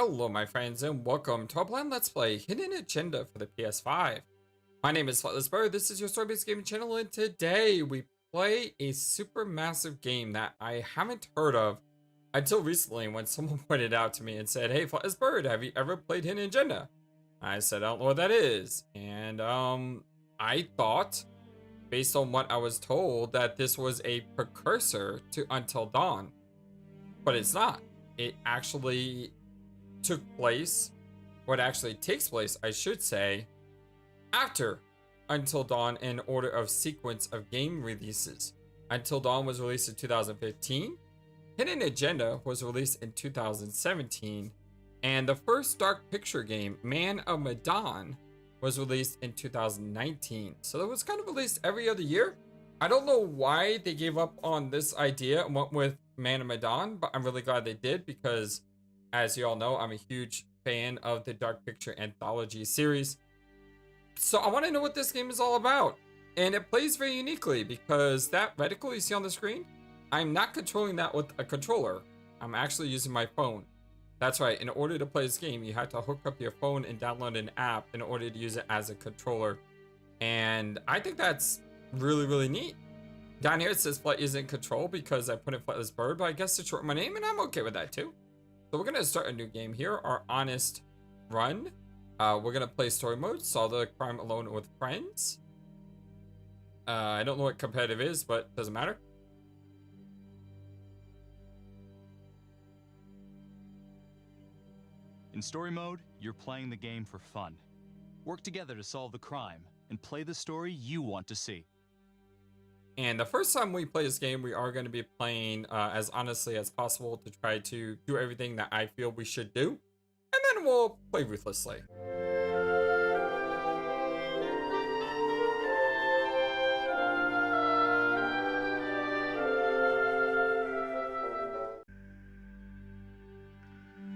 Hello my friends and welcome to our blind let's play Hidden Agenda for the PS5. My name is FlightlessBird, this is your story-based gaming channel, and today we play a supermassive game that I haven't heard of until recently when someone pointed out to me and said, "Hey FlightlessBird, have you ever played Hidden Agenda?" I said, "I don't know what that is." And I thought, based on what I was told, that this was a precursor to Until Dawn. But it's not. It actually took place, what actually takes place, I should say, after Until Dawn in order of sequence of game releases. Until Dawn was released in 2015, Hidden Agenda was released in 2017, and the first Dark Picture game, Man of Medan, was released in 2019. So it was kind of released every other year. I don't know why they gave up on this idea and went with Man of Medan, but I'm really glad they did because, as you all know, I'm a huge fan of the Dark Picture Anthology series. So I want to know what this game is all about. And it plays very uniquely because that reticle you see on the screen, I'm not controlling that with a controller. I'm actually using my phone. That's right, in order to play this game, you have to hook up your phone and download an app in order to use it as a controller. And I think that's really, really neat. Down here it says Flight is in control because I put in FlightlessBird, but I guess to shorten my name, and I'm okay with that too. So we're gonna start a new game here, our honest run. We're gonna play story mode, solve the crime alone with friends. I don't know what competitive is, but doesn't matter. In story mode, you're playing the game for fun. Work together to solve the crime and play the story you want to see. And the first time we play this game, we are going to be playing as honestly as possible to try to do everything that I feel we should do. And then we'll play ruthlessly.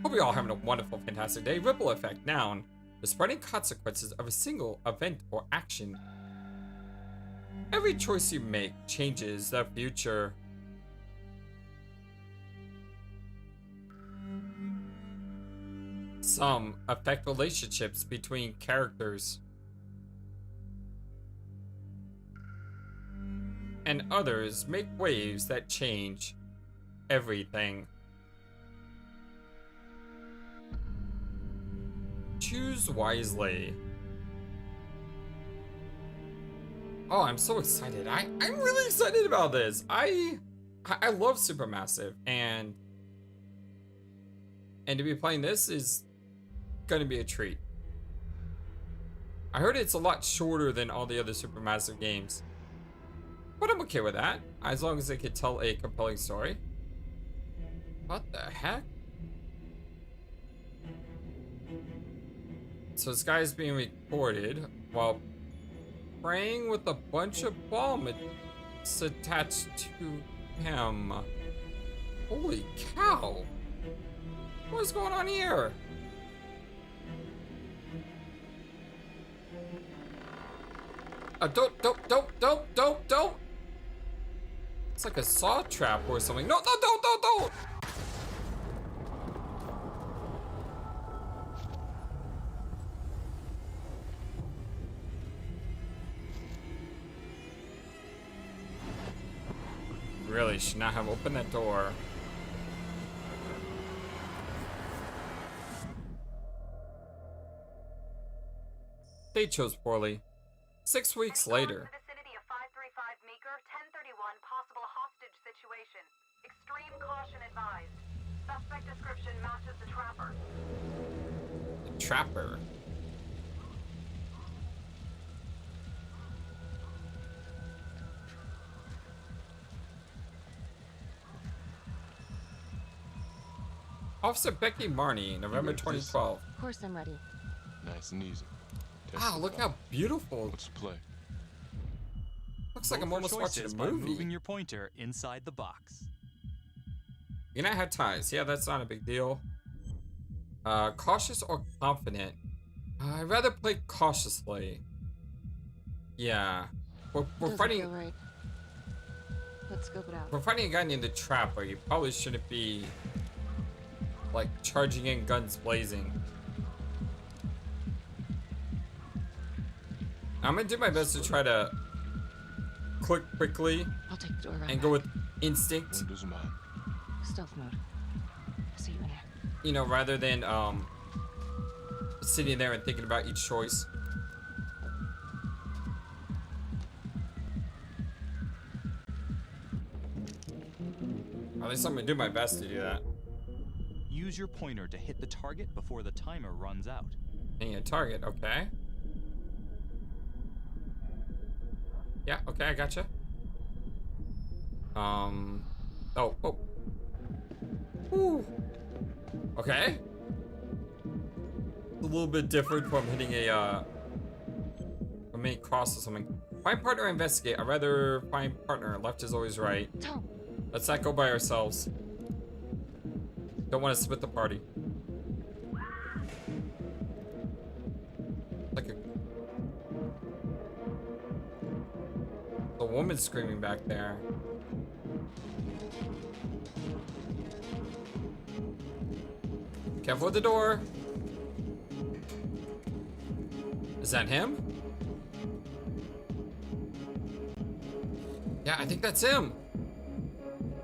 Hope you're all having a wonderful, fantastic day. Ripple effect, noun. The spreading consequences of a single event or action. Every choice you make changes the future. Some affect relationships between characters, and others make waves that change everything. Choose wisely. Oh, I'm so excited. I'm really excited about this. I love Supermassive, and to be playing this is gonna be a treat. I heard it's a lot shorter than all the other Supermassive games, but I'm okay with that as long as it could tell a compelling story. What the heck? So this guy is being recorded while praying with a bunch of bombs attached to him. Holy cow! What's going on here? Don't! It's like a saw trap or something. No, don't! Really should not have opened that door. They chose poorly. 6 weeks later. Vicinity of 535 Meeker, 1031, possible hostage situation. Extreme caution advised. Suspect description matches the trapper. The trapper. Officer Becky Marnie, November 2012. Of course I'm ready. Nice and easy. Wow, look how beautiful. Let's play. Looks like Vote I'm for almost watching choices a by movie. moving your pointer inside the box. You not have ties. Yeah, that's not a big deal. Cautious or confident? I'd rather play cautiously. Yeah. We're Doesn't fighting. feel right. Let's scope it out. We're fighting a guy named the Trapper. You probably shouldn't be like charging in, guns blazing. I'm gonna do my best to try to click quickly I'll take the door around and go with instinct, stealth mode. I'll see you in there. you know, rather than sitting there and thinking about each choice. At least I'm gonna do my best to do that. Use your pointer to hit the target before the timer runs out. Hitting a target, okay. Yeah, okay, I gotcha. Oh. Ooh. Okay. A little bit different from hitting a main cross or something. Find partner, investigate. I'd rather find partner. Left is always right. Tom. Let's not go by ourselves. Don't want to split the party. Like a woman screaming back there. Careful with the door. Is that him? Yeah, I think that's him.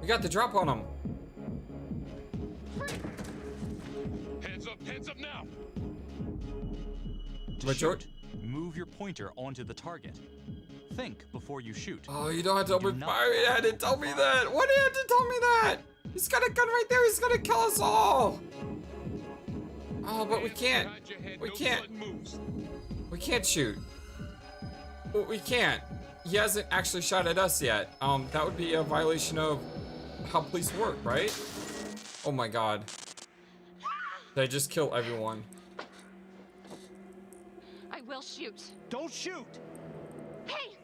We got the drop on him. Hands up now! To shoot, move your pointer onto the target. Think before you shoot. Oh, you don't have to open fire. He had to tell me that. Why did he have to tell me that? He's got a gun right there. He's gonna kill us all. Oh, but we can't. We can't. We can't shoot. We can't. He hasn't actually shot at us yet. That would be a violation of how police work, right? Oh my god. Did I just kill everyone? I will shoot. Don't shoot! Hey!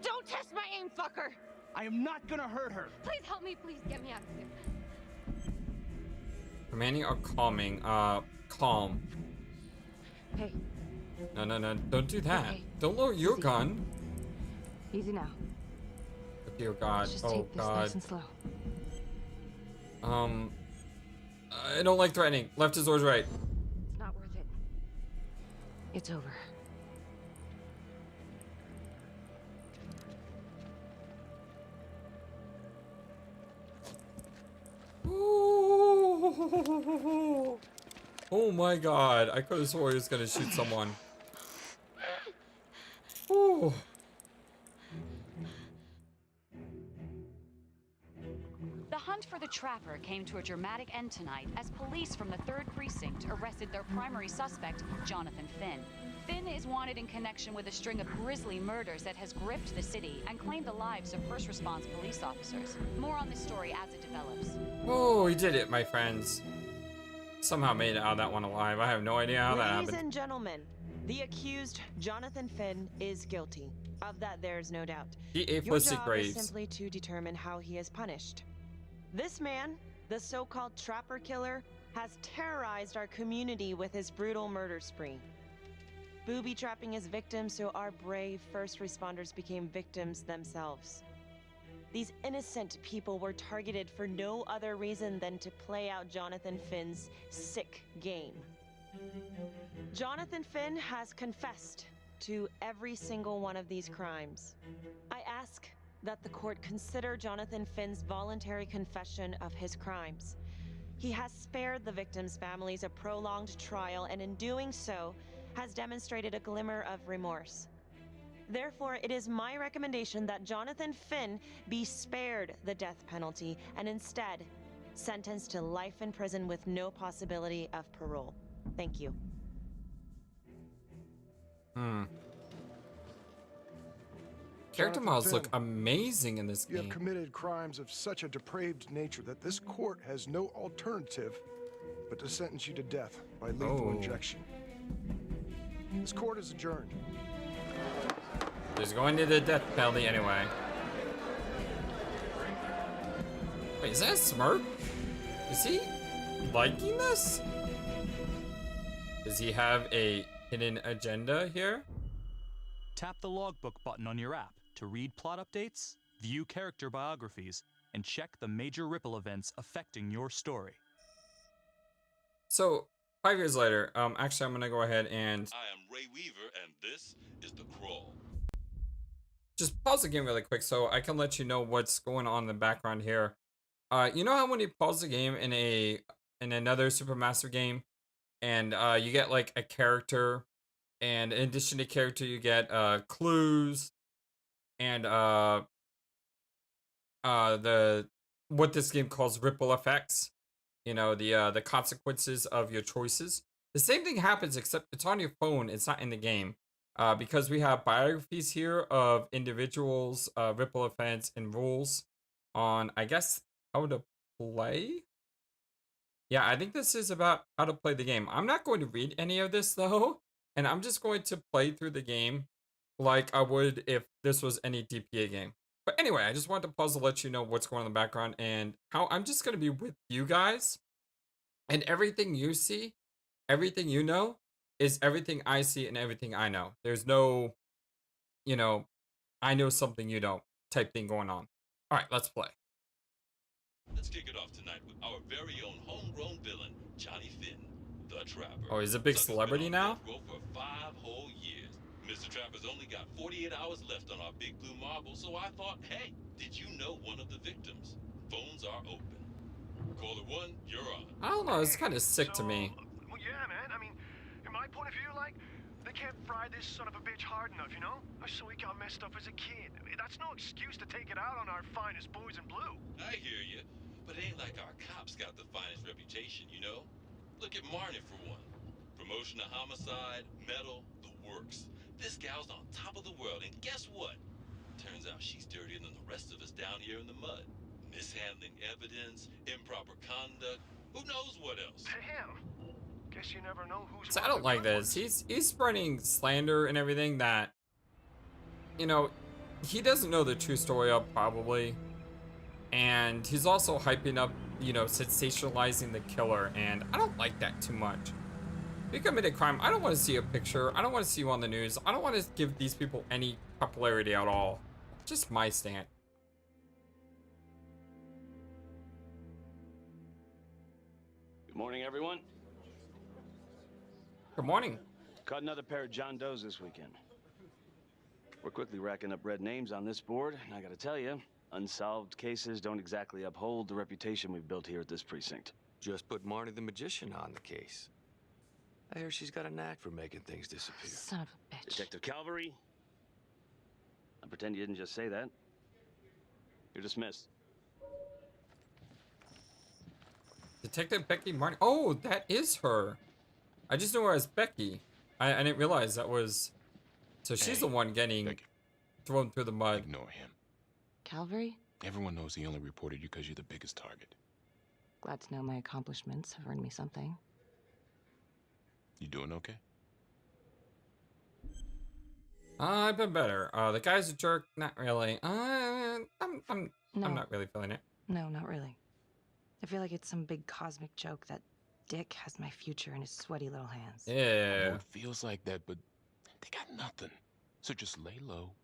Don't test my aim, fucker! I am not gonna hurt her. Please help me. Please get me out of here. Commanding or calming? Calm. Hey. No. Don't do that. Okay. Don't lower your Easy. gun. Easy now. Oh, dear god. Let's just Oh take this god. nice and slow. I don't like threatening. Left is always right. It's not worth it. It's over. Ooh. Oh my god. I could have swore he was gonna shoot someone. Ooh. The hunt for the trapper came to a dramatic end tonight as police from the 3rd Precinct arrested their primary suspect, Jonathan Finn. Finn is wanted in connection with a string of grisly murders that has gripped the city and claimed the lives of first response police officers. More on this story as it develops. Oh, he did it, my friends. Somehow made it out of that one alive. I have no idea how that Ladies happened. and gentlemen, the accused, Jonathan Finn, is guilty. Of that, there's no doubt. He ate Your pussy job is graves. simply to determine how he is punished. This man, the so-called trapper killer, has terrorized our community with his brutal murder spree. Booby-trapping his victims so our brave first responders became victims themselves. These innocent people were targeted for no other reason than to play out Jonathan Finn's sick game. Jonathan Finn has confessed to every single one of these crimes. I ask that the court consider Jonathan Finn's voluntary confession of his crimes. He has spared the victims' families a prolonged trial, and in doing so, has demonstrated a glimmer of remorse. Therefore, it is my recommendation that Jonathan Finn be spared the death penalty and instead sentenced to life in prison with no possibility of parole. Thank you. Character Jonathan models look Finn, amazing in this You have game. committed crimes of such a depraved nature that this court has no alternative but to sentence you to death by lethal injection. This court is adjourned. He's going to the death penalty anyway. Wait, is that a smirk? Is he liking this? Does he have a hidden agenda here? Tap the logbook button on your app to read plot updates, view character biographies, and check the major ripple events affecting your story. So 5 years later, actually, I'm gonna go ahead and I am Ray Weaver, and this is The Crawl. just pause the game really quick so I can let you know what's going on in the background here. You know how when you pause the game in another Supermassive game, and you get like a character, and in addition to character, you get clues and the what this game calls ripple effects. You know, the consequences of your choices. The same thing happens, except it's on your phone. It's not in the game. Because we have biographies here of individuals, ripple effects, and rules on, I guess, how to play. Yeah, I think this is about how to play the game. I'm not going to read any of this though, and I'm just going to play through the game like I would if this was any DPA game. But anyway, I just wanted to pause to let you know what's going on in the background and how I'm just going to be with you guys. And everything you see, everything you know, is everything I see and everything I know. There's no, you know, I know something you don't type thing going on. All right, let's play. Let's kick it off tonight with our very own homegrown villain, Johnny Finn, the Trapper. Oh, he's a big Sucker's been celebrity on now? death row for 5 whole years. Mr. Trapper's only got 48 hours left on our big blue marble, so I thought, hey, did you know one of the victims? Phones are open. Caller 1, you're on. I don't know, it's kind of sick to me. Well, yeah, man. I mean, in my point of view, like, they can't fry this son of a bitch hard enough, you know? So he got messed up as a kid. I mean, that's no excuse to take it out on our finest boys in blue. I hear you, but it ain't like our cops got the finest reputation, you know? Look at Marnie for one. Promotion to homicide, medal, the works. This gal's on top of the world, and guess what? Turns out she's dirtier than the rest of us down here in the mud. Mishandling evidence, improper conduct, who knows what else? Damn. Guess you never know who's... So I don't like this. He's spreading slander and everything that, you know, he doesn't know the true story of probably. And he's also hyping up, you know, sensationalizing the killer, and I don't like that too much. If you commit a crime, I don't want to see a picture. I don't want to see you on the news. I don't want to give these people any popularity at all. Just my stand. Good morning, everyone. Good morning. Caught another pair of John Does this weekend. We're quickly racking up red names on this board, and I gotta tell you, unsolved cases don't exactly uphold the reputation we've built here at this precinct. Just put Marnie the Magician on the case. I hear she's got a knack for making things disappear. Son of a bitch. Detective Calvary, I pretend you didn't just say that. You're dismissed. Detective Becky Martin. Oh, that is her. I just knew her as Becky. I didn't realize that was... So she's the one getting Becky, thrown through the mud. ignore him. Calvary? Everyone knows he only reported you because you're the biggest target. Glad to know my accomplishments have earned me something. You doing okay? I've been better. The guy's a jerk. Not really. I'm No. not really feeling it. No, not really. I feel like it's some big cosmic joke that Dick has my future in his sweaty little hands. I Yeah. know it feels like that, but they got nothing. So just lay low,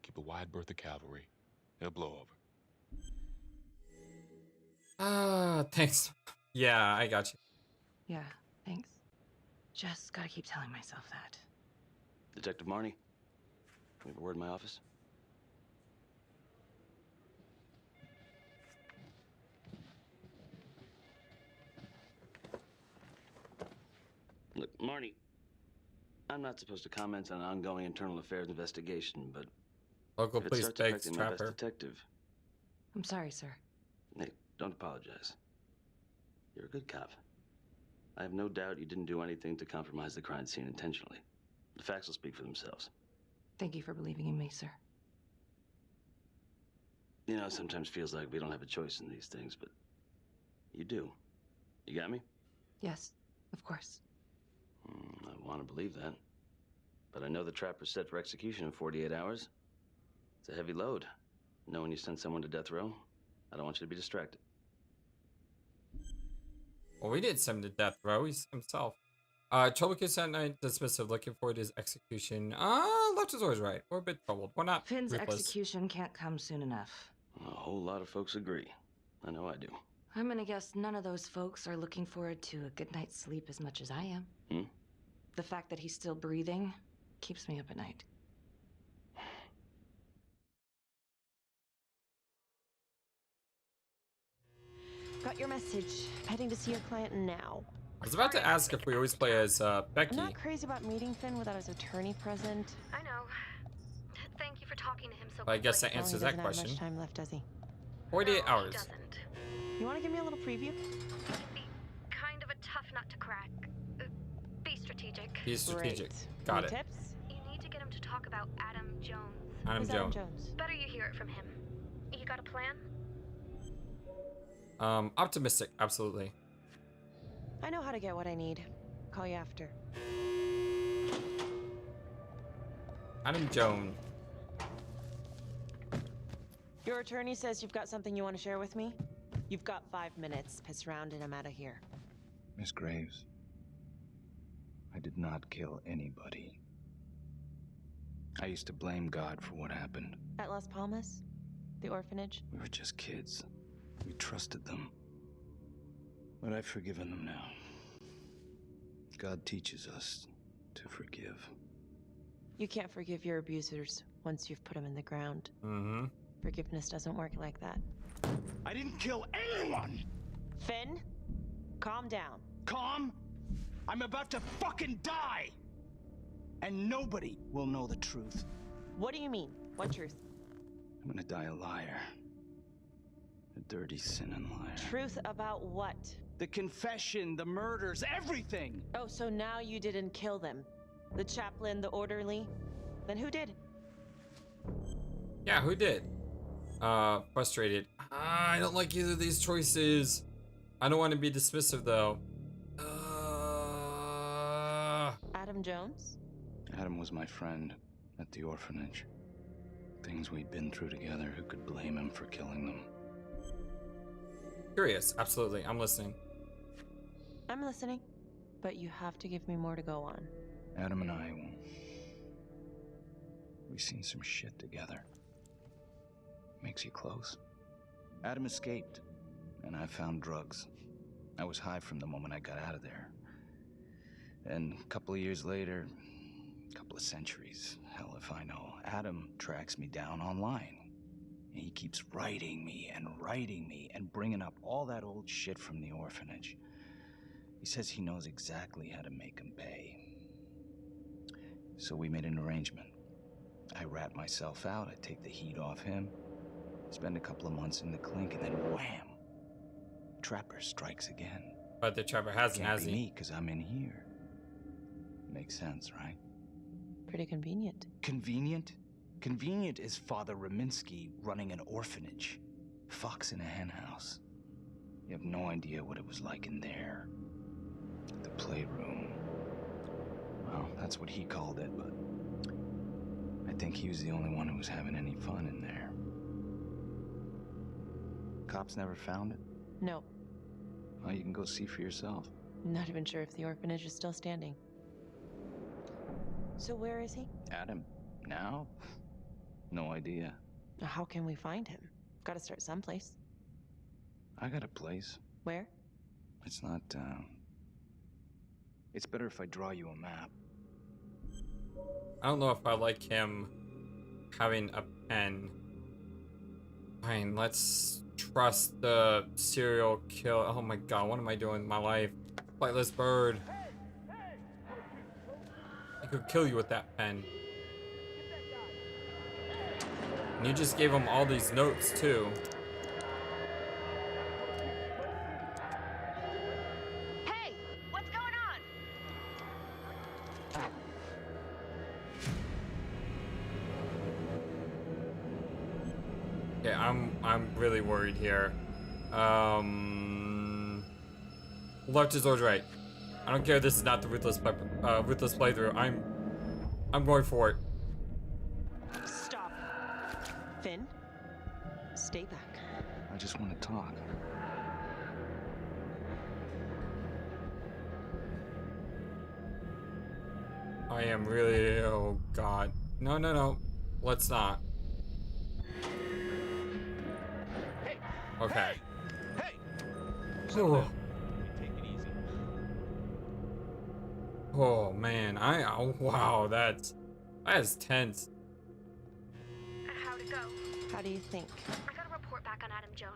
keep a wide berth of cavalry. It'll blow over. Thanks. Yeah, I got you. Yeah, thanks. Just gotta keep telling myself that. Detective Marnie, we have a word in my office. Look, Marnie, I'm not supposed to comment on an ongoing internal affairs investigation, but Local if it police starts begs affecting my best Trapper. detective, I'm sorry, sir. hey, don't apologize. You're a good cop. I have no doubt you didn't do anything to compromise the crime scene intentionally. The facts will speak for themselves. Thank you for believing in me, sir. You know, it sometimes feels like we don't have a choice in these things, but you do. You got me? Yes, of course. I want to believe that. But I know the trapper's set for execution in 48 hours. It's a heavy load. Knowing you send someone to death row, I don't want you to be distracted. Well, we did send him to death row. He's himself. Troublekins at night, dismissive, looking forward to his execution. Left is always right. We're a bit troubled. We're not Finn's ruthless. execution can't come soon enough. A whole lot of folks agree. I know I do. I'm gonna guess none of those folks are looking forward to a good night's sleep as much as I am. The fact that he's still breathing keeps me up at night. Got your message. Heading to see your client now. I was about to ask if we always play as Becky. I'm not crazy about meeting Finn without his attorney present. I know. Thank you for talking to him so But I guess that Well, answers he that doesn't question. have much time left, does he? 48 No, hours. He doesn't. You want to give me a little preview? Kind of a tough nut to crack. Be strategic. He's strategic. Great. Got Any it. tips? You need to get him to talk about Adam Jones. Adam Who's Adam Jones. Jones? Better you hear it from him. You got a plan? Optimistic, absolutely. I know how to get what I need. Call you after. Adam Jones. Your attorney says you've got something you want to share with me? You've got 5 minutes. Piss around and I'm out of here. Miss Graves, I did not kill anybody. I used to blame God for what happened. At Las Palmas? The orphanage? We were just kids. We trusted them. But I've forgiven them now. God teaches us to forgive. You can't forgive your abusers once you've put them in the ground. Mm-hmm. Forgiveness doesn't work like that. I didn't kill anyone! Finn, calm down. Calm? I'm about to fucking die! And nobody will know the truth. What do you mean? What truth? I'm gonna die a liar. A dirty, sinning liar. Truth about what? The confession, the murders, everything! Oh, so now you didn't kill them. The chaplain, the orderly? Then who did? Yeah, who did? Frustrated. I don't like either of these choices. I don't want to be dismissive though. Adam Jones? Adam was my friend at the orphanage. Things we'd been through together, who could blame him for killing them? Curious, absolutely. I'm listening. I'm listening, but you have to give me more to go on. Adam and I, we've seen some shit together. Makes you close. Adam escaped, and I found drugs. I was high from the moment I got out of there. And a couple of years later, a couple of centuries, hell if I know, Adam tracks me down online. And he keeps writing me and bringing up all that old shit from the orphanage. He says he knows exactly how to make him pay. So we made an arrangement. I rat myself out, I take the heat off him, spend a couple of months in the clink, and then wham! Trapper strikes again. But the Trapper hasn't, has he? Me, because I'm in here. Makes sense, right? Pretty convenient. Convenient? Convenient is Father Raminsky running an orphanage. Fox in a henhouse. You have no idea what it was like in there. The playroom. Well, that's what he called it, but I think he was the only one who was having any fun in there. Cops never found it? No. Well, you can go see for yourself. Not even sure if the orphanage is still standing. So where is he? Adam? Now? No idea. How can we find him? Gotta start someplace. I got a place. Where? It's not, It's better if I draw you a map. I don't know if I like him having a pen. Fine, let's trust the serial kill. Oh my god, what am I doing with my life? FlightlessBird. He could kill you with that pen. And you just gave him all these notes too. Hey, what's going on? Yeah, I'm really worried here. Left is always right. I don't care. This is not the ruthless playthrough. I'm going for it. Stop. Finn, stay back. I just want to talk. I am really. Oh god. No, no, no. Let's not. Hey. Okay. Hey. Oh. Oh man, wow, that is tense. How'd it go? How do you think? I got a report back on Adam Jones.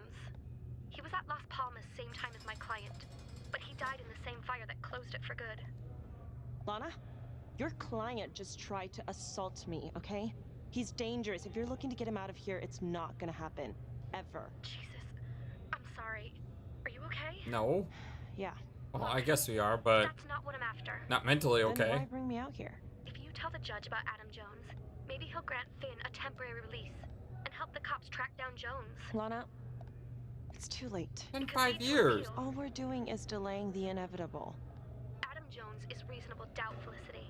He was at Las Palmas same time as my client, but he died in the same fire that closed it for good. Lana, your client just tried to assault me, okay? He's dangerous. If you're looking to get him out of here, it's not gonna happen. Ever. Jesus. I'm sorry. Are you okay? No. Yeah. Well, I guess we are, but That's not what I'm after. not mentally Then okay. why bring me out here? If you tell the judge about Adam Jones, maybe he'll grant Finn a temporary release and help the cops track down Jones. Lana, it's too late. In 5 years. All we're doing is delaying the inevitable. Adam Jones is reasonable doubt, Felicity.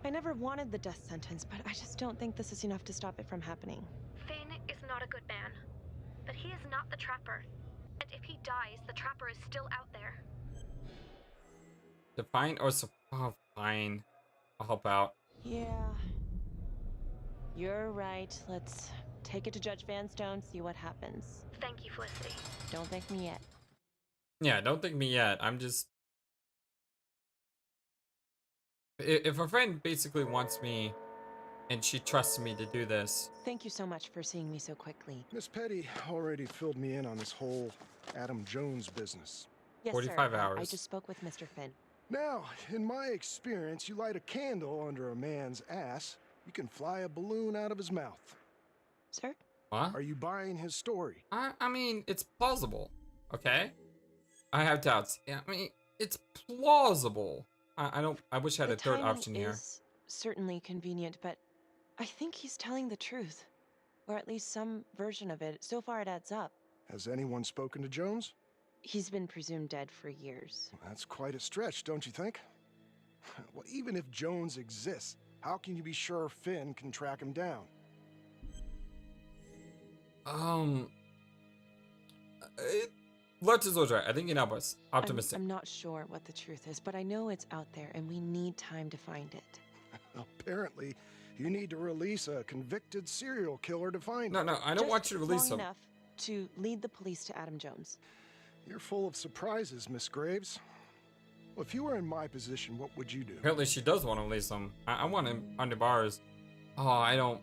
I never wanted the death sentence, but I just don't think this is enough to stop it from happening. Finn is not a good man, but he is not the Trapper. And if he dies, the Trapper is still out there. Define or oh, fine. I'll help out. Yeah. You're right. Let's take it to Judge Vanstone, see what happens. Thank you, Felicity. Don't thank me yet. Yeah, don't thank me yet. I'm just... If a friend basically wants me and she trusts me to do this... Thank you so much for seeing me so quickly. Miss Petty already filled me in on this whole Adam Jones business. Yes, 45 sir. hours. I just spoke with Mr. Finn. Now, in my experience, you light a candle under a man's ass, you can fly a balloon out of his mouth. Sir? What? Are you buying his story? I mean, it's plausible. Okay? I have doubts. Yeah, I mean, it's plausible. I wish I had a third option here. Is certainly convenient, but I think he's telling the truth. Or at least some version of it. So far it adds up. Has anyone spoken to Jones? He's been presumed dead for years. That's quite a stretch, don't you think? Well, even if Jones exists, how can you be sure Finn can track him down? Let's just try. I think you know us. Optimistic. I'm not sure what the truth is, but I know it's out there and we need time to find it. Apparently, you need to release a convicted serial killer to find No, him. no, I don't want you to release him. Long enough to lead the police to Adam Jones. You're full of surprises, Miss Graves. Well, if you were in my position, what would you do? Apparently she does want to release him. I want him under bars. Oh, I don't...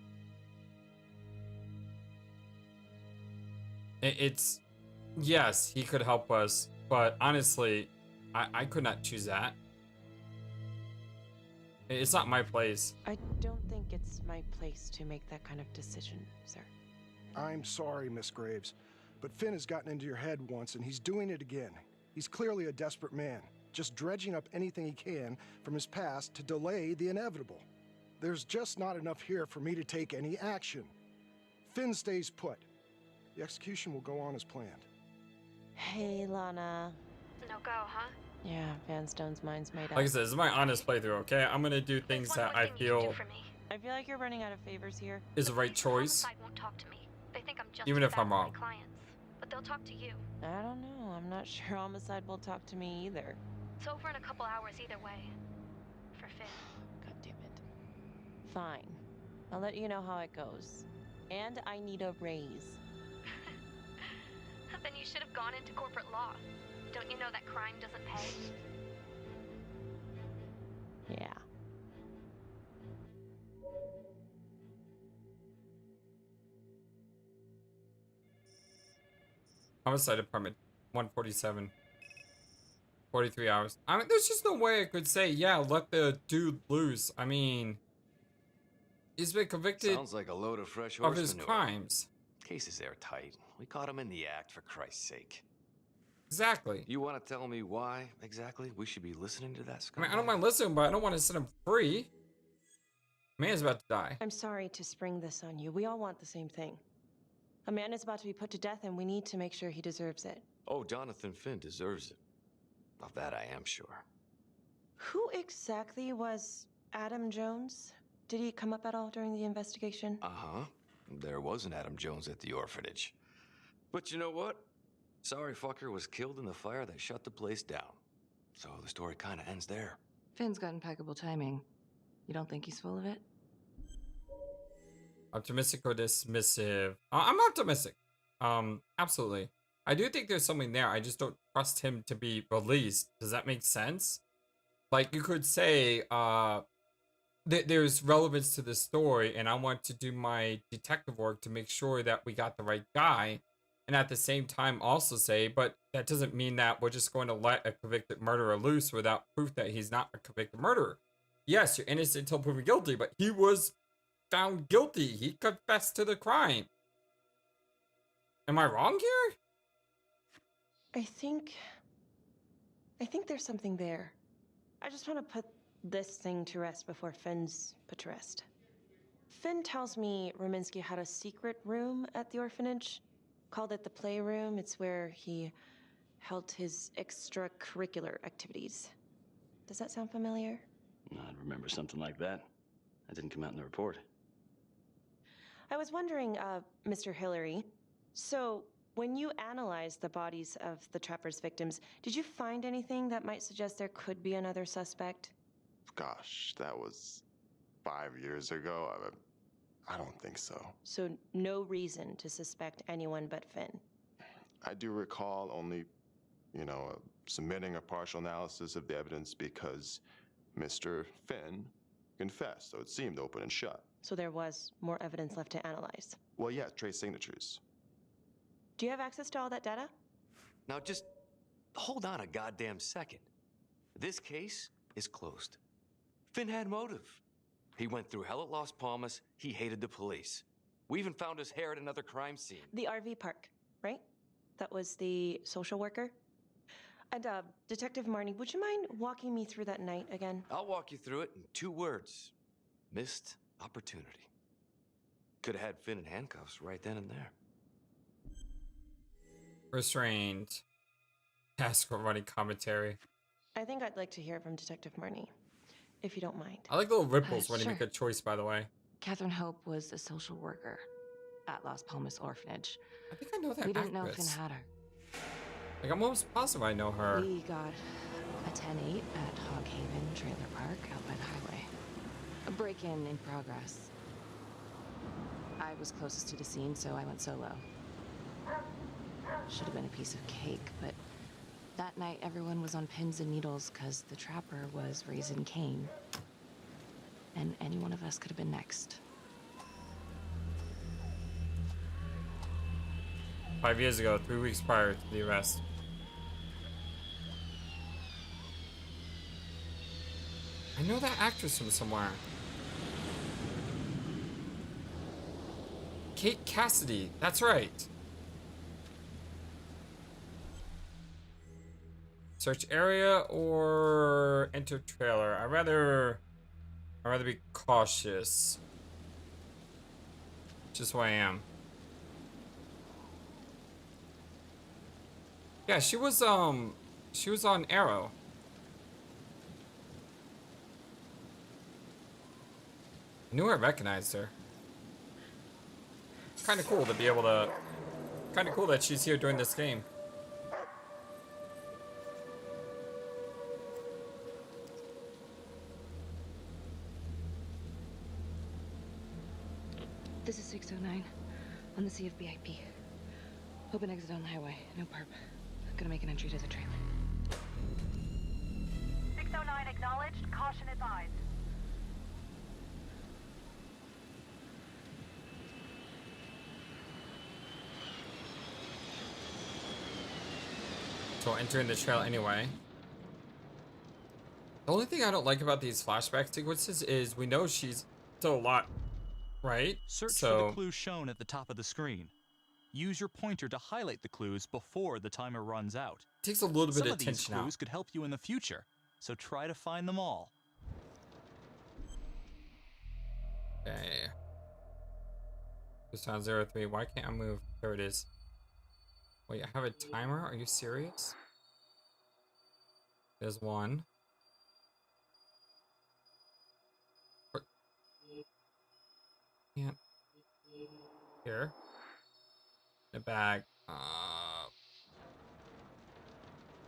It's... Yes, he could help us, but honestly, I could not choose that. It's not my place. I don't think it's my place to make that kind of decision, sir. I'm sorry, Miss Graves, but Finn has gotten into your head once, and he's doing it again. He's clearly a desperate man, just dredging up anything he can from his past to delay the inevitable. There's just not enough here for me to take any action. Finn stays put. The execution will go on as planned. Hey, Lana. No go, huh? Yeah, Vanstone's mind's made up. Like I said, this is my honest playthrough, okay? I'm gonna do things that I feel I feel like you're running out of favors here. is the right choice. Homicide won't talk to me. They think I'm just Even as if bad I'm as my wrong. clients, but they'll talk to you. I don't know. I'm not sure Homicide will talk to me either. It's over in a couple hours either way. For Finn. God damn it. Fine. I'll let you know how it goes. And I need a raise. Then you should have gone into corporate law. Don't you know that crime doesn't pay? Yeah. Homicide department, 147. 43 hours. I mean, there's just no way I could say, yeah, let the dude loose. I mean, he's been convicted Sounds like a load of fresh of horse his manure. crimes. Case is airtight. We caught him in the act, for Christ's sake. Exactly. You want to tell me why, exactly, we should be listening to that I scumbag? mean, I don't mind listening, but I don't want to set him free. Man's about to die. I'm sorry to spring this on you. We all want the same thing. A man is about to be put to death, and we need to make sure he deserves it. Oh, Jonathan Finn deserves it. Of that I am sure. Who exactly was Adam Jones? Did he come up at all during the investigation? Uh-huh. There was an Adam Jones at the orphanage. But you know what? Sorry fucker was killed in the fire that shut the place down. So the story kind of ends there. Finn's got impeccable timing. You don't think he's full of it? Optimistic or dismissive? I'm optimistic. Absolutely. I do think there's something there. I just don't trust him to be released. Does that make sense? Like, you could say, there's relevance to the story, and I want to do my detective work to make sure that we got the right guy, and at the same time also say, but that doesn't mean that we're just going to let a convicted murderer loose without proof that he's not a convicted murderer. Yes, you're innocent until proven guilty, but he was found guilty. He confessed to the crime. Am I wrong here? I think there's something there. I just want to put this thing to rest before Finn's put to rest. Finn tells me Rominsky had a secret room at the orphanage. Called it the playroom. It's where he held his extracurricular activities. Does that sound familiar? I'd remember something like that. That didn't come out in the report. I was wondering, Mr. Hillary, so when you analyzed the bodies of the Trapper's victims, did you find anything that might suggest there could be another suspect? Gosh, that was 5 years ago. I don't think so. So no reason to suspect anyone but Finn? I do recall only, submitting a partial analysis of the evidence because Mr. Finn confessed, so it seemed open and shut. So there was more evidence left to analyze? Well, yeah, trace signatures. Do you have access to all that data? Now just hold on a goddamn second. This case is closed. Finn had motive. He went through hell at Las Palmas. He hated the police. We even found his hair at another crime scene. The RV park, right? That was the social worker? And, Detective Marnie, would you mind walking me through that night again? I'll walk you through it in 2 words. Missed opportunity. Could have had Finn in handcuffs right then and there. Restrained. Task for running commentary. I think I'd like to hear from Detective Marnie, if you don't mind. I like little ripples when you Sure. make a choice, by the way. Catherine Hope was a social worker at Las Palmas Orphanage. I think I know that We didn't know Finn actress. had her. Like, I'm almost positive I know her. We got a 10-8 at Hog Haven Trailer Park out by the highway. A break-in in progress. I was closest to the scene, so I went solo. Should have been a piece of cake, but that night everyone was on pins and needles because the Trapper was raising Cain. And any one of us could have been next. 5 years ago, 3 weeks prior to the arrest. I know that actress from somewhere. Kate Cassidy, that's right. Search area or enter trailer? I'd rather be cautious. Just who I am. Yeah, she was on Arrow. I knew I recognized her. Kind of cool to be able to. Kind of cool that she's here during this game. This is 609 on the CFBIP. Open exit on the highway. No perp. Gonna make an entry to the trailer. 609 acknowledged. Caution advised. So entering the trail anyway. The only thing I don't like about these flashback sequences is we know she's still alive, right? Search for the clues shown at the top of the screen. Use your pointer to highlight the clues before the timer runs out. Takes a little bit Some of of these attention clues out. could help you in the future, so try to find them all. Okay. This sounds 03. Why can't I move? There it is. Wait, I have a timer? Are you serious? There's one. Can't. Here. The bag.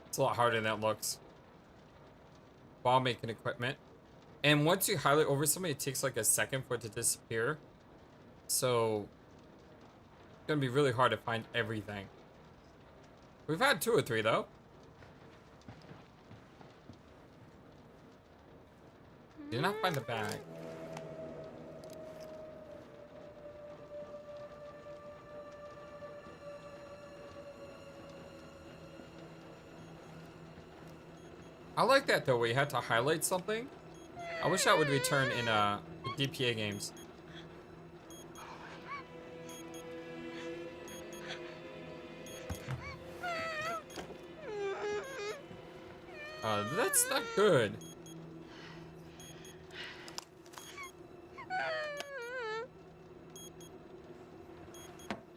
It's a lot harder than it looks. While making equipment. And once you highlight over something, it takes like a second for it to disappear. So it's gonna be really hard to find everything. We've had 2 or 3 though. Did not find the bag. I like that though, where you had to highlight something. I wish that would return in the DPA games. That's not good.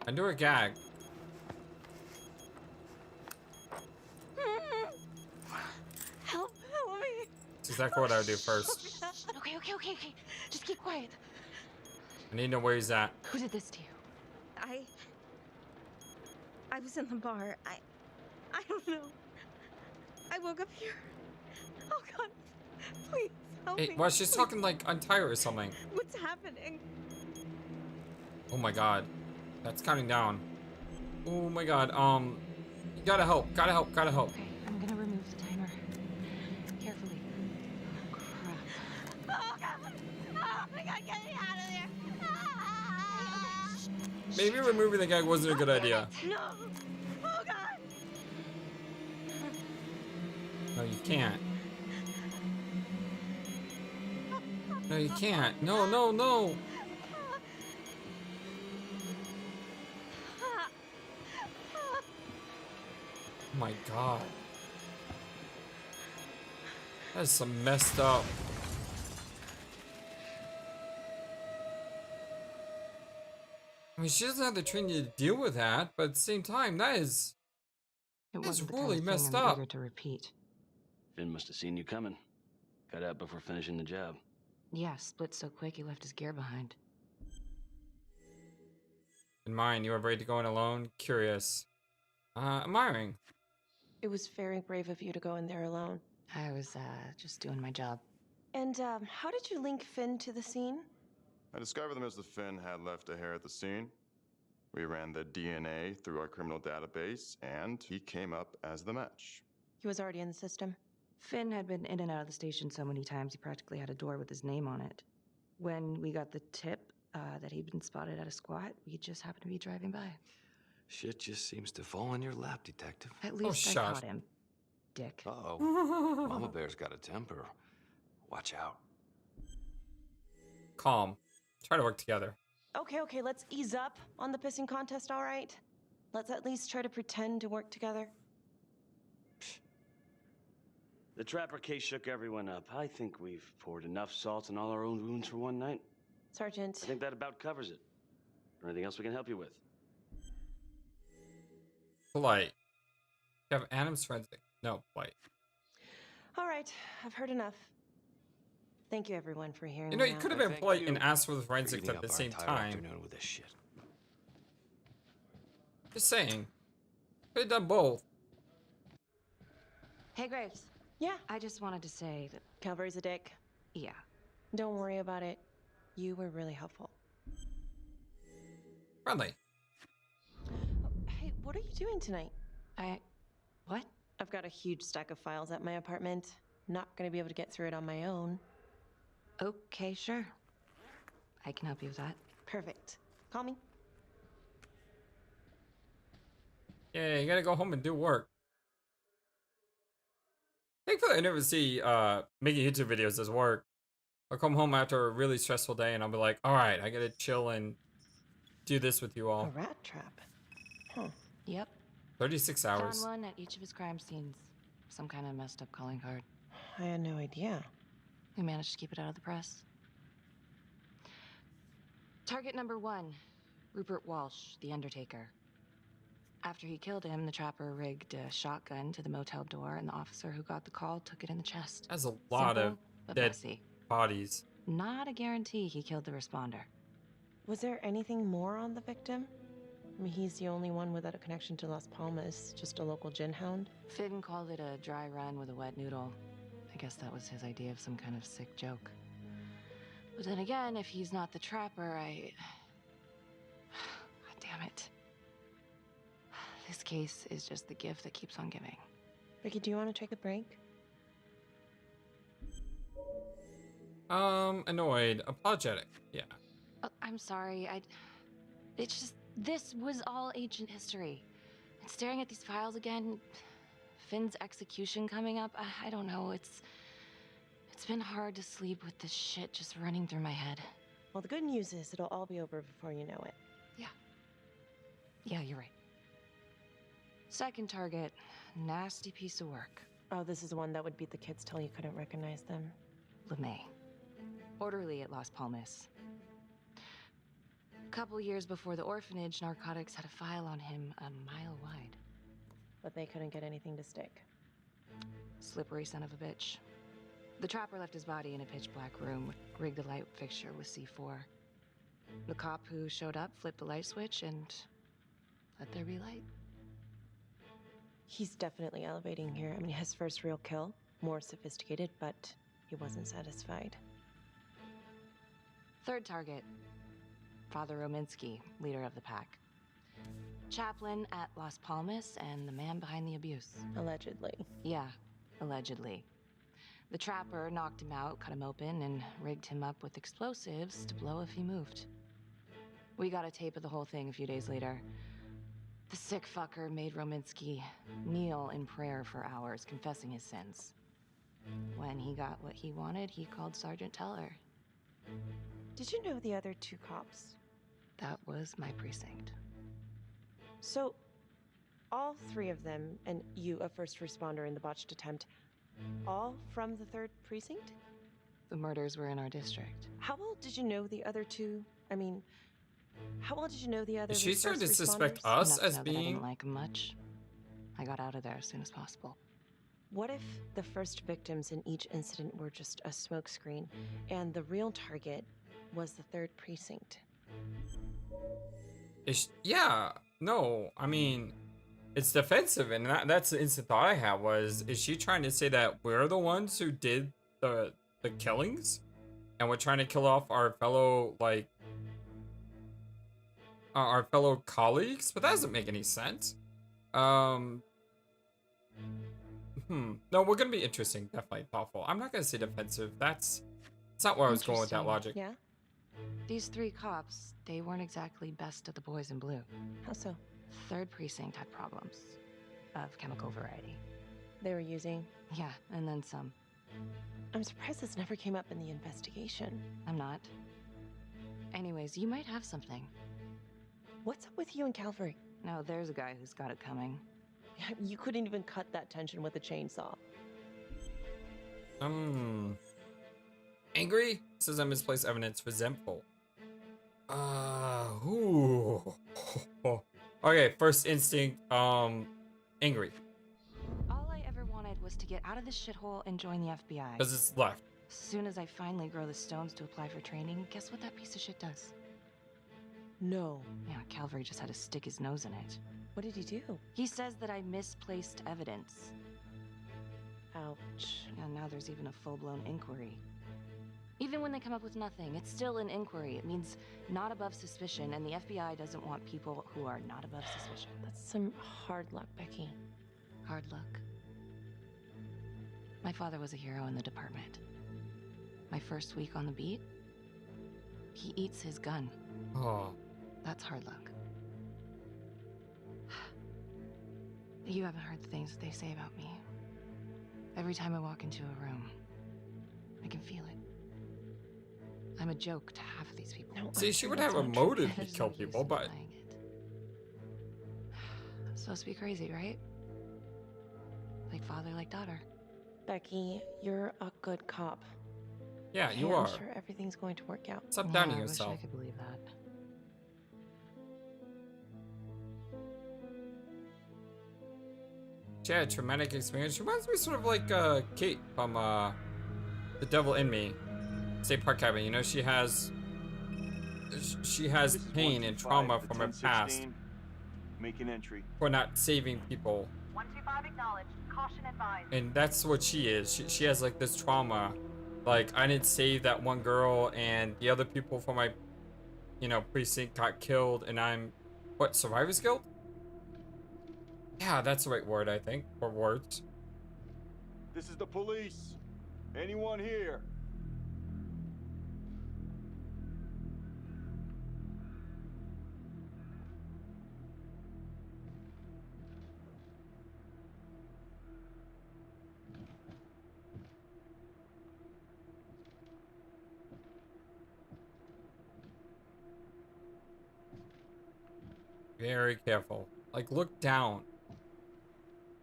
Undo a gag. Help me. That's exactly what I would do first. Okay. Just keep quiet. I need to know where he's at. Who did this to you? I was in the bar. I don't know. I woke up here. Oh God, please help me. Well, she's talking like untired or something. What's happening? Oh my God, that's counting down. Oh my God, you gotta help. Okay, I'm gonna remove the timer. Carefully. Oh, crap. Oh God! Oh my God, get me out of there! Maybe removing the gag wasn't a good idea. No! Oh God! No, you can't. No, you can't. No. Oh My God. That's some messed up. I mean, she doesn't have the training to deal with that, but at the same time, that's really messed up. Eager to repeat. Finn must have seen you coming. Got out before finishing the job. Yeah, split so quick he left his gear behind. In mind, you were ready to go in alone? Curious. Admiring. It was very brave of you to go in there alone. I was, just doing my job. And, how did you link Finn to the scene? I discovered them as the Finn had left a hair at the scene. We ran the DNA through our criminal database, and he came up as the match. He was already in the system. Finn had been in and out of the station so many times he practically had a door with his name on it. When we got the tip that he'd been spotted at a squat, we just happened to be driving by. Shit just seems to fall in your lap, Detective. At least I caught him, dick. Uh-oh. Mama Bear's got a temper. Watch out. Calm. Try to work together. Okay, let's ease up on the pissing contest, all right? Let's at least try to pretend to work together. The Trapper case shook everyone up. I think we've poured enough salt in all our own wounds for one night. Sergeant. I think that about covers it. Anything else we can help you with? Polite. You have Adam's forensic. No, polite. All right, I've heard enough. Thank you, everyone, for hearing You know, me you out. could have been polite and asked for the forensics at the same time. With this shit. Just saying. Could have done both. Hey, Graves. Yeah? I just wanted to say that... Calvary's a dick. Yeah. Don't worry about it. You were really helpful. Friendly. Oh, hey, what are you doing tonight? What? I've got a huge stack of files at my apartment. Not gonna be able to get through it on my own. Okay, sure. I can help you with that. Perfect. Call me. Yeah, you gotta go home and do work. Thankfully, I never see making YouTube videos as work. I'll come home after a really stressful day and I'll be like, all right, I gotta chill and do this with you all. A rat trap. Huh. Yep. 36 hours. Found one at each of his crime scenes. Some kind of messed up calling card. I had no idea. We managed to keep it out of the press. Target number 1, Rupert Walsh, the Undertaker. After he killed him, the trapper rigged a shotgun to the motel door, and the officer who got the call took it in the chest. That's a lot Simple, of but dead messy. bodies. Not a guarantee he killed the responder. Was there anything more on the victim? I mean, he's the only one without a connection to Las Palmas, just a local gin hound. Finn called it a dry run with a wet noodle. I guess that was his idea of some kind of sick joke. But then again, if he's not the trapper, God damn it. This case is just the gift that keeps on giving. Becky, do you want to take a break? Annoyed, apologetic. Yeah. Oh, I'm sorry. It's just, this was all ancient history. And staring at these files again, Finn's execution coming up, I don't know. It's been hard to sleep with this shit just running through my head. Well, the good news is it'll all be over before you know it. Yeah, you're right. Second target, nasty piece of work. Oh, this is the one that would beat the kids till you couldn't recognize them. LeMay. Orderly at Las Palmas. A couple years before the orphanage, narcotics had a file on him a mile wide. But they couldn't get anything to stick. Slippery son of a bitch. The trapper left his body in a pitch black room, rigged a light fixture with C4. The cop who showed up flipped the light switch and let there be light. He's definitely elevating here. I mean, his first real kill, more sophisticated, but he wasn't satisfied. Third target, Father Rominsky, leader of the pack. Chaplain at Las Palmas and the man behind the abuse. Allegedly. Yeah, allegedly. The trapper knocked him out, cut him open, and rigged him up with explosives to blow if he moved. We got a tape of the whole thing a few days later. The sick fucker made Rominsky kneel in prayer for hours, confessing his sins. When he got what he wanted, he called Sergeant Teller. Did you know the other two cops? That was my precinct. So, all three of them, and you, a first responder in the botched attempt, all from the 3rd precinct? The murders were in our district. How well did you know the other two? I mean, how well did you know the other Is she starting to first suspect responders? us Enough to as know that I being? didn't like him much. I got out of there as soon as possible. What if the first victims in each incident were just a smokescreen, and the real target was the 3rd precinct? Yeah. No, I mean, it's defensive, and that's the instant thought I had was, is she trying to say that we're the ones who did the killings, and we're trying to kill off our fellow our fellow colleagues? But that doesn't make any sense. No, we're gonna be interesting, definitely thoughtful. I'm not gonna say defensive. That's not where I was going with that logic. Yeah? These 3 cops, they weren't exactly best of the boys in blue. How so? 3rd precinct had problems of chemical variety. They were using? Yeah, and then some. I'm surprised this never came up in the investigation. I'm not. Anyways, you might have something. What's up with you and Calvary? No, there's a guy who's got it coming. You couldn't even cut that tension with a chainsaw. Angry? Says I misplaced evidence. Resentful. Ooh. Okay, first instinct, angry. All I ever wanted was to get out of this shithole and join the FBI. Because it's left. As soon as I finally grow the stones to apply for training, guess what that piece of shit does? No. Yeah, Calvary just had to stick his nose in it. What did he do? He says that I misplaced evidence. Ouch. And now there's even a full-blown inquiry. Even when they come up with nothing, it's still an inquiry. It means not above suspicion, and the FBI doesn't want people who are not above suspicion. That's some hard luck, Becky. Hard luck. My father was a hero in the department. My first week on the beat, he eats his gun. Oh. That's hard luck. You haven't heard the things that they say about me. Every time I walk into a room, I can feel it. I'm a joke to half of these people. No, See, she would have a motive to kill people, but... It's supposed to be crazy, right? Like father, like daughter. Becky, you're a good cop. Yeah, you I'm are. sure everything's going to work out. Stop doubting I yourself. wish I could believe that. She had a traumatic experience. She reminds me sort of like Kate from The Devil in Me. State Park Cabin. You know, she has pain and trauma from her past Make an entry. for not saving people. 125 acknowledged. Caution advised. And that's what she is. She has like this trauma. Like, I didn't save that one girl, and the other people from my, precinct got killed, and I'm, what, survivor's guilt? Yeah, that's the right word, I think, or words. This is the police. Anyone here? Very careful. Like, look down.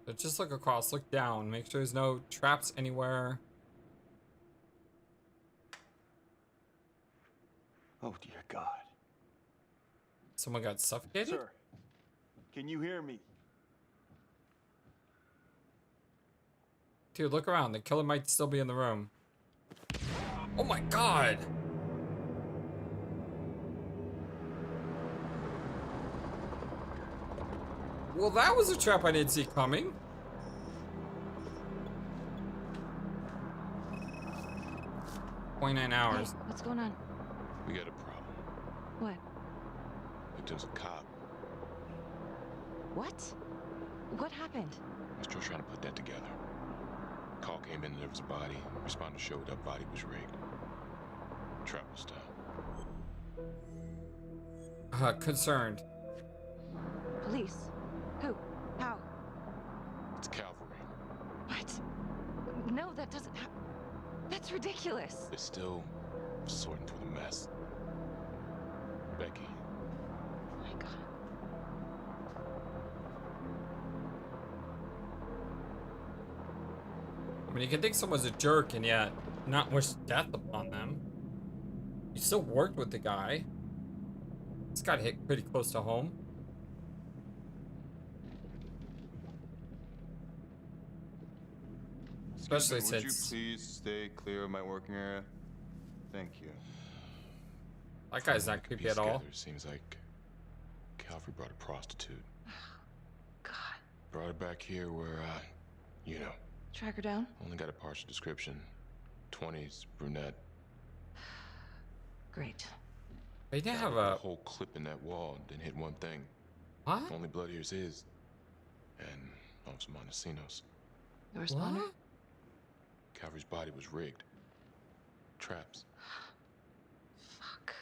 So just look across, look down. Make sure there's no traps anywhere. Oh, dear God. Someone got suffocated? Sir, can you hear me? Dude, look around. The killer might still be in the room. Oh my God! Well, that was a trap I didn't see coming. .9 hours. Hey, what's going on? We got a problem. What? Victim's a cop. What? What happened? I was still trying to put that together. Call came in and there was a body. Responder showed up, body was rigged. Trap was done. Concerned. Police? Who? How? It's cavalry. What? No, that doesn't that's ridiculous. They're still sorting through the mess. Becky. Oh my God. I mean, you can think someone's a jerk and yet not wish death upon them. You still worked with the guy. This got hit pretty close to home. Especially Excuse me, would you since please stay clear of my working area? Thank you. that guy's not creepy at all. Together, seems like Calvary brought a prostitute. God. Brought her back here where, you know. Track her down? Only got a partial description. 20s, brunette. Great. They didn't have a a whole clip in that wall, didn't hit one thing. What? Only blood here's his. And Officer Montesinos. The responder? What? Calvary's body was rigged. Traps. Fuck.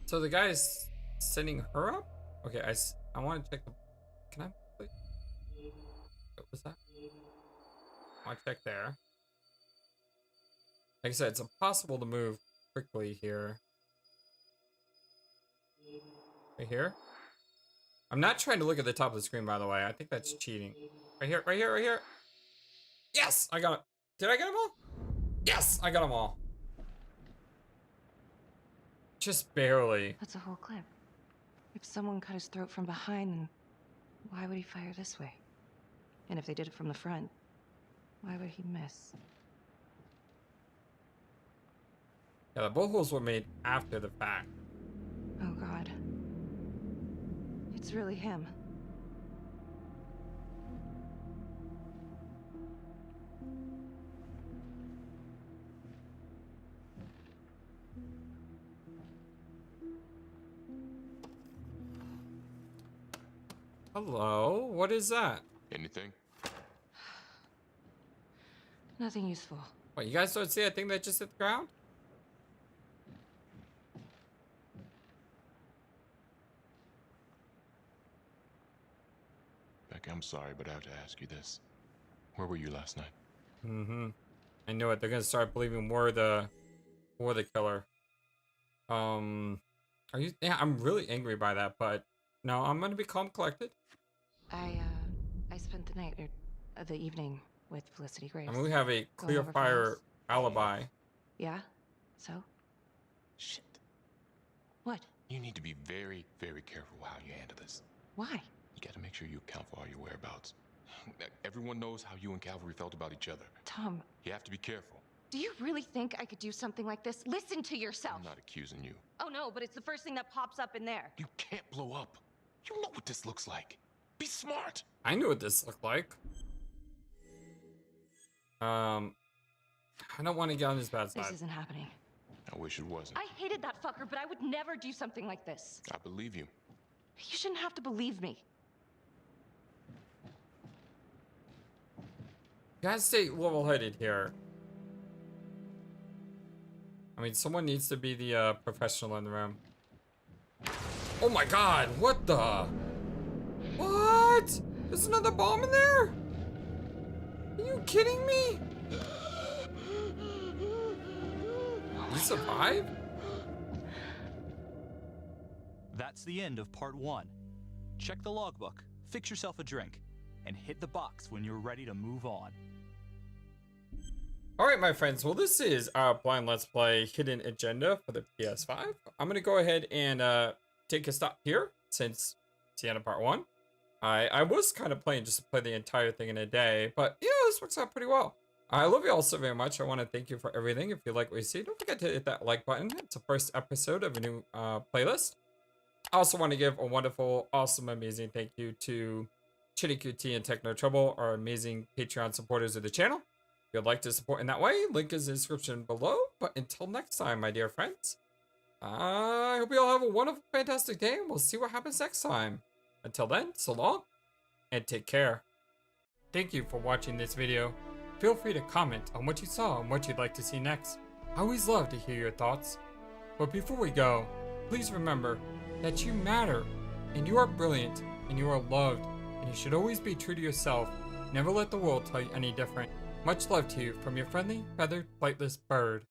So the guy is setting her up? Okay, I want to check the... Can I... Please? What was that? I want to check there. Like I said, it's impossible to move quickly here. Right here? I'm not trying to look at the top of the screen, by the way. I think that's cheating. Right here, right here, right here. Yes! I got it. Did I get them all? Yes! I got them all. Just barely. That's a whole clip. If someone cut his throat from behind, then why would he fire this way? And if they did it from the front, why would he miss? Yeah, the both holes were made after the fact. Oh God. It's really him. Hello? What is that? Anything? Nothing useful. What, you guys don't see that thing that just hit the ground? Becky, I'm sorry, but I have to ask you this. Where were you last night? Mm-hmm. I knew it. They're gonna start believing we're the killer. Are you? Yeah, I'm really angry by that, but no, I'm gonna be calm, collected. I spent the night or the evening with Felicity Graves. I mean, we have a clear over fire files. alibi. Yeah? So? Shit. What? You need to be very, very careful how you handle this. Why? You gotta make sure you account for all your whereabouts. Everyone knows how you and Calvary felt about each other. Tom, You have to be careful. do you really think I could do something like this? Listen to yourself. I'm not accusing you. Oh no, but it's the first thing that pops up in there. You can't blow up. You know what this looks like. Be smart. I knew what this looked like. I don't want to get on his bad side. This isn't happening. I wish it wasn't. I hated that fucker, but I would never do something like this. I believe you. You shouldn't have to believe me. You gotta stay level-headed here. I mean, someone needs to be the professional in the room. Oh my god, what the? What? There's another bomb in there? Are you kidding me? You survived? That's the end of part 1. Check the logbook, fix yourself a drink, and hit the box when you're ready to move on. Alright, my friends, well, this is our blind Let's Play Hidden Agenda for the PS5. I'm gonna go ahead and take a stop here, since it's the end of part 1. I was kind of playing just to play the entire thing in a day, but, you know, this works out pretty well. I love you all so very much. I want to thank you for everything. If you like what you see, don't forget to hit that like button. It's the first episode of a new playlist. I also want to give a wonderful, awesome, amazing thank you to Chitty QT and Techno Trouble, our amazing Patreon supporters of the channel. If you'd like to support in that way, link is in the description below. But until next time, my dear friends, I hope you all have a wonderful, fantastic day, and we'll see what happens next time. Until then, so long, and take care. Thank you for watching this video. Feel free to comment on what you saw and what you'd like to see next. I always love to hear your thoughts. But before we go, please remember that you matter, and you are brilliant, and you are loved, and you should always be true to yourself. Never let the world tell you any different. Much love to you from your friendly, feathered, flightless bird.